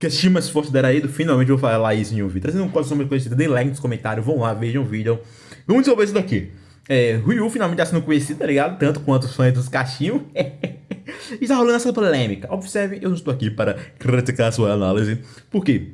Que assistir mais forte da Eraído, finalmente eu vou falar isso em um vídeo. Trazendo um código sobre conhecido, deem like nos comentários, vão lá, vejam o vídeo. Vamos resolver isso daqui. Ryu finalmente está sendo conhecido, tá ligado? Tanto quanto os fãs dos cachinhos. E está rolando essa polêmica. Observe, eu não estou aqui para criticar a sua análise. Por quê?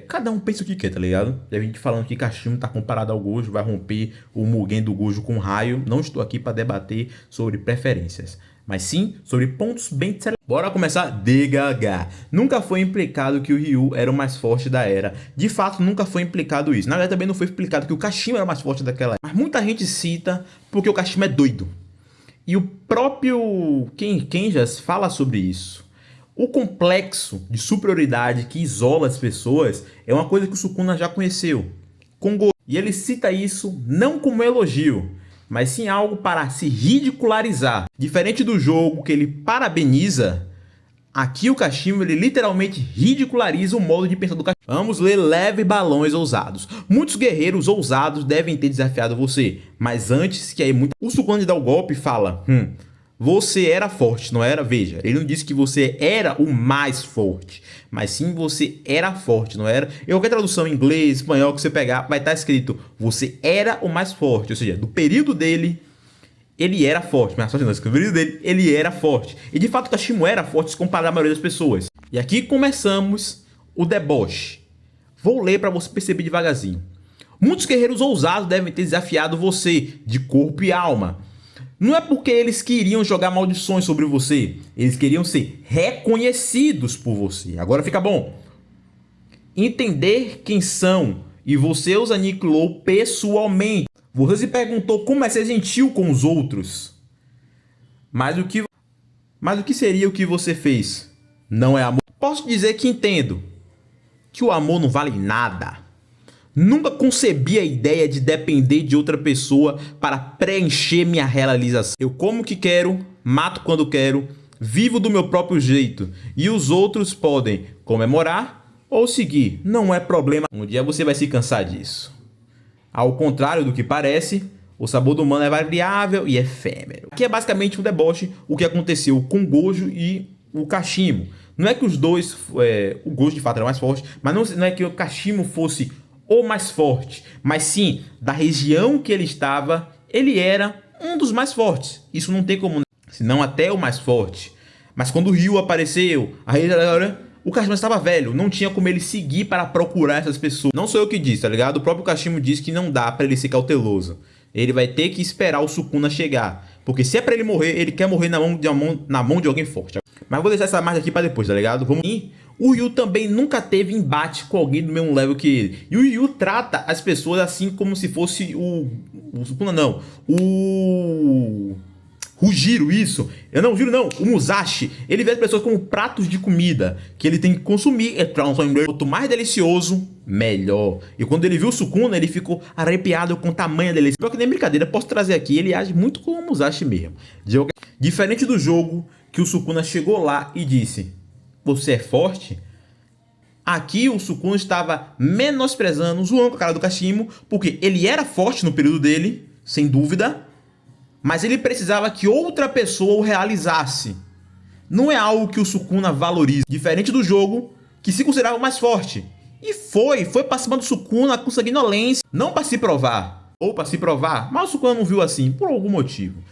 Cada um pensa o que quer, tá ligado? Tem gente falando que Kashimo tá comparado ao Gojo, vai romper o Mugen do Gojo com raio. Não estou aqui para debater sobre preferências, mas sim sobre pontos bem selecionados. Bora começar devagar. Nunca foi implicado que o Ryu era o mais forte da era. De fato, nunca foi implicado isso. Na verdade, também não foi explicado que o Kashimo era o mais forte daquela era. Mas muita gente cita porque o Kashimo é doido. E o próprio Kenjas fala sobre isso. O complexo de superioridade que isola as pessoas é uma coisa que o Sukuna já conheceu. E ele cita isso não como elogio, mas sim algo para se ridicularizar. Diferente do jogo que ele parabeniza, aqui o Kashimo ele literalmente ridiculariza o modo de pensar do Kashimo. Vamos ler Leve Balões Ousados. Muitos guerreiros ousados devem ter desafiado você, mas antes que aí o Sukuna dá o golpe fala: você era forte, não era? Veja, ele não disse que você era o mais forte, mas sim você era forte, não era? E qualquer tradução em inglês, espanhol que você pegar, vai estar escrito: você era o mais forte. Ou seja, do período dele, ele era forte. Mas no período dele, ele era forte. E de fato, o Kashimo era forte se comparado à maioria das pessoas. E aqui começamos o deboche. Vou ler para você perceber devagarzinho. Muitos guerreiros ousados devem ter desafiado você, de corpo e alma. Não é porque eles queriam jogar maldições sobre você. Eles queriam ser reconhecidos por você. Agora fica bom. Entender quem são e você os aniquilou pessoalmente. Você se perguntou como é ser gentil com os outros. Mas o que seria o que você fez? Não é amor? Posso dizer que entendo que o amor não vale nada. Nunca concebi a ideia de depender de outra pessoa para preencher minha realização. Eu como que quero, mato quando quero, vivo do meu próprio jeito. E os outros podem comemorar ou seguir. Não é problema. Um dia você vai se cansar disso. Ao contrário do que parece, o sabor do humano é variável e efêmero. Aqui é basicamente um deboche o que aconteceu com o Gojo e o Kashimo. Não é que os dois, o Gojo de fato era mais forte, mas não é que o Kashimo fosse o mais forte, mas sim, da região que ele estava, ele era um dos mais fortes. Isso não tem como, senão até o mais forte. Mas quando o Ryu apareceu, o Kashimo estava velho, não tinha como ele seguir para procurar essas pessoas. Não sou eu que disse, tá ligado? O próprio Kashimo disse que não dá para ele ser cauteloso. Ele vai ter que esperar o Sukuna chegar. Porque se é para ele morrer, ele quer morrer na mão de alguém forte. Mas vou deixar essa margem aqui para depois, tá ligado? Vamos. E o Ryu também nunca teve embate com alguém do mesmo level que ele. E o Ryu trata as pessoas assim como se fosse o Sukuna não. O Hujiro, isso. Eu não, Hujiro não. O Musashi. Ele vê as pessoas como pratos de comida que ele tem que consumir. Quanto mais delicioso, melhor. E quando ele viu o Sukuna, ele ficou arrepiado com o tamanho dele. Pior que nem brincadeira, posso trazer aqui. Ele age muito como o Musashi mesmo. Diferente do jogo que o Sukuna chegou lá e disse: você é forte? Aqui o Sukuna estava menosprezando, zoando com a cara do Kashimo, porque ele era forte no período dele, sem dúvida, mas ele precisava que outra pessoa o realizasse. Não é algo que o Sukuna valoriza. Diferente do jogo, que se considerava mais forte. E foi para cima do Sukuna com sanguinolência. Não para se provar, ou para se provar, mas o Sukuna não viu assim, por algum motivo.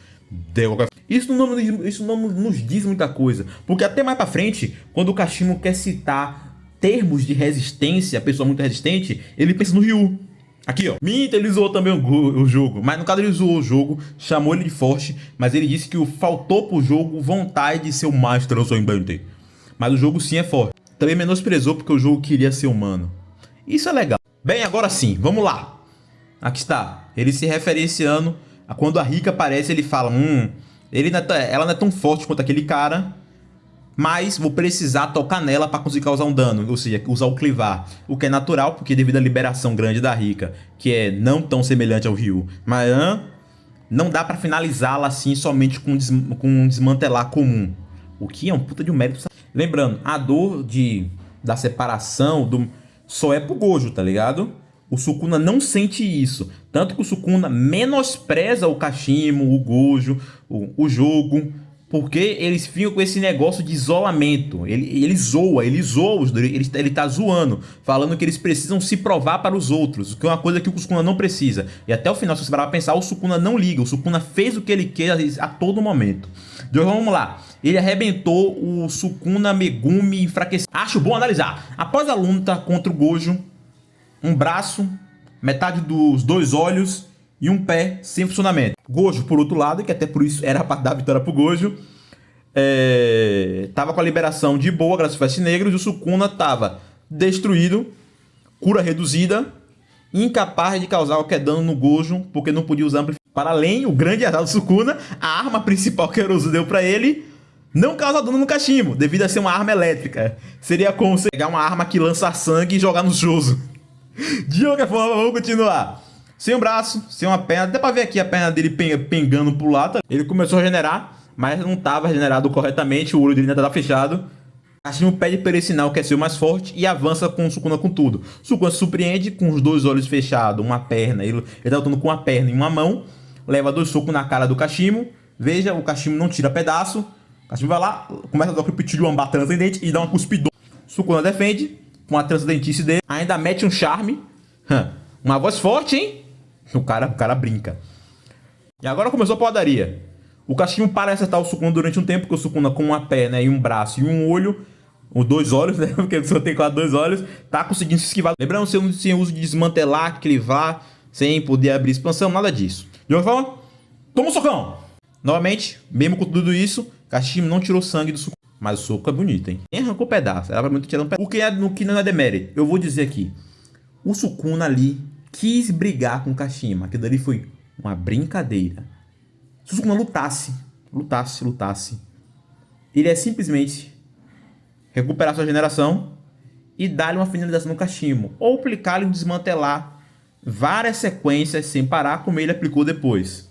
Isso não nos diz muita coisa, porque até mais pra frente, quando o Kashimo quer citar termos de resistência, a pessoa muito resistente, ele pensa no Ryu. Aqui ó, Minta, ele zoou também o jogo, mas no caso ele zoou o jogo, chamou ele de forte, mas ele disse que faltou pro jogo vontade de ser o mais transcendente. Mas o jogo sim é forte. Também menosprezou porque o jogo queria ser humano. Isso é legal. Bem, agora sim, vamos lá. Aqui está, ele se referenciando a quando a Rika aparece, ele fala: ela não é tão forte quanto aquele cara, mas vou precisar tocar nela para conseguir causar um dano, ou seja, usar o clivar. O que é natural, porque devido à liberação grande da Rika, que é não tão semelhante ao Ryu, mas não dá para finalizá-la assim somente com um desmantelar comum. O que é um puta de um mérito. Lembrando, a dor da separação só é pro Gojo, tá ligado? O Sukuna não sente isso. Tanto que o Sukuna menospreza o Kashimo, o Gojo, o jogo. Porque eles ficam com esse negócio de isolamento. Ele zoa os dois. Ele tá zoando, falando que eles precisam se provar para os outros, o que é uma coisa que o Sukuna não precisa. E até o final, se você parar pra pensar, o Sukuna não liga. O Sukuna fez o que ele quer a todo momento. Então vamos lá. Ele arrebentou o Sukuna Megumi enfraquecido. Acho bom analisar. Após a luta contra o Gojo, um braço, metade dos 2 olhos e um pé sem funcionamento. Gojo, por outro lado, que até por isso era para dar a vitória pro Gojo, tava com a liberação de boa, graças aos Festes Negros, e o Sukuna tava destruído, cura reduzida, incapaz de causar qualquer dano no Gojo, porque não podia usar amplificador. Para além, o grande azar do Sukuna, a arma principal que o Erosu deu para ele, não causa dano no cachimbo, devido a ser uma arma elétrica. Seria como você pegar uma arma que lança sangue e jogar no Joso. De qualquer forma, vamos continuar. Sem um braço, sem uma perna, até pra ver aqui a perna dele pengando pro lado. Ele começou a regenerar, mas não estava regenerado corretamente, o olho dele ainda estava fechado. O cachimbo pede para esse sinal que é ser o mais forte e avança com o Sukuna com tudo. O Sukuna se surpreende com os 2 olhos fechados, uma perna, ele tá lutando com uma perna em uma mão, leva 2 socos na cara do cachimbo, veja, o cachimbo não tira pedaço, o cachimbo vai lá, começa a dar o pipitinho de uma transcendente e dá uma cuspidona. O Sukuna defende, com a transcendentice dele, ainda mete um charme, uma voz forte, hein? O cara brinca. E agora começou a porradaria. O cachimbo para de acertar o Sukuna durante um tempo, porque o Sukuna com uma perna e um braço e um olho, ou 2 olhos, né? Porque ele só tem 2 olhos, tá conseguindo se esquivar. Lembrando, sem uso de desmantelar, clivar, sem poder abrir expansão, nada disso. De uma forma, toma um socão! Novamente, mesmo com tudo isso, o cachimbo não tirou sangue do Sukuna. Mas o soco é bonito, hein? Nem arrancou pedaço, era pra muito tirar um pedaço. O que não é demérito, eu vou dizer aqui. O Sukuna ali quis brigar com o Kashima. Aquilo ali foi uma brincadeira. Se o Sukuna lutasse, ele ia simplesmente recuperar sua generação e dar-lhe uma finalização no Kashima. Ou aplicar-lhe e desmantelar várias sequências sem parar, como ele aplicou depois.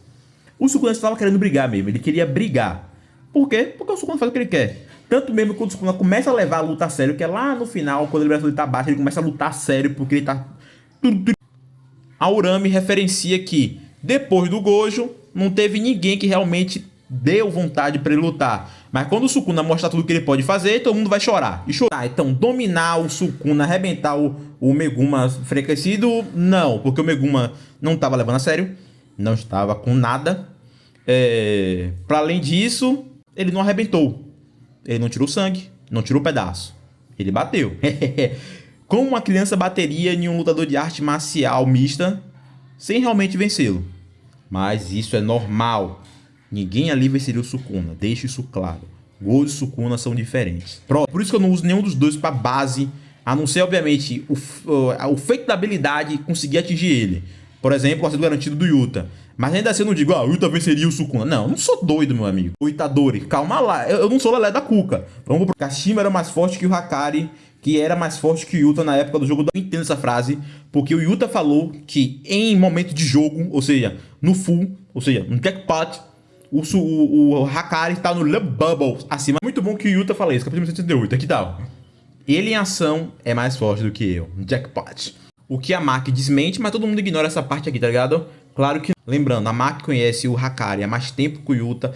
O Sukuna estava querendo brigar mesmo. Ele queria brigar. Por quê? Porque o Sukuna faz o que ele quer. Tanto mesmo quando o Sukuna começa a levar a luta a sério, que é lá no final, quando a liberação dele tá baixa, ele começa a lutar a sério, porque ele tá... A Urami referencia que, depois do Gojo, não teve ninguém que realmente deu vontade para ele lutar. Mas quando o Sukuna mostrar tudo que ele pode fazer, todo mundo vai chorar. E chorar. Então, dominar o Sukuna, arrebentar o Meguma enfraquecido, não. Porque o Meguma não estava levando a sério. Não estava com nada. Para além disso, ele não arrebentou. Ele não tirou sangue, não tirou pedaço. Ele bateu. Como uma criança bateria em um lutador de arte marcial mista, sem realmente vencê-lo. Mas isso é normal. Ninguém ali venceria o Sukuna, deixe isso claro. Gojo e Sukuna são diferentes. Por isso que eu não uso nenhum dos dois para base, a não ser, obviamente, o feito da habilidade conseguir atingir ele. Por exemplo, o acerto garantido do Yuta. Mas ainda assim eu não digo, o Yuta venceria o Sukuna. Não, eu não sou doido, meu amigo. O Itadori, calma lá, eu não sou Lelé da Cuca. Vamos pro... Kashima era mais forte que o Hakari, que era mais forte que o Yuta na época do jogo. Eu entendo essa frase, porque o Yuta falou que em momento de jogo, ou seja, no full, ou seja, no jackpot, o Hakari tá no Love Bubble acima. Muito bom que o Yuta fala isso, capítulo 178, aqui tal. Ele em ação é mais forte do que eu, no jackpot. O que a Maki desmente, mas todo mundo ignora essa parte aqui, tá ligado? Claro que, lembrando, a Maki conhece o Hakari há mais tempo que o Yuta,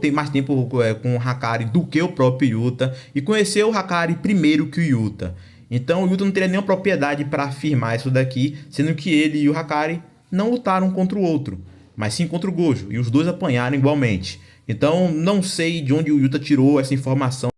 tem mais tempo com o Hakari do que o próprio Yuta, e conheceu o Hakari primeiro que o Yuta. Então o Yuta não teria nenhuma propriedade para afirmar isso daqui, sendo que ele e o Hakari não lutaram contra o outro, mas sim contra o Gojo, e os dois apanharam igualmente. Então não sei de onde o Yuta tirou essa informação.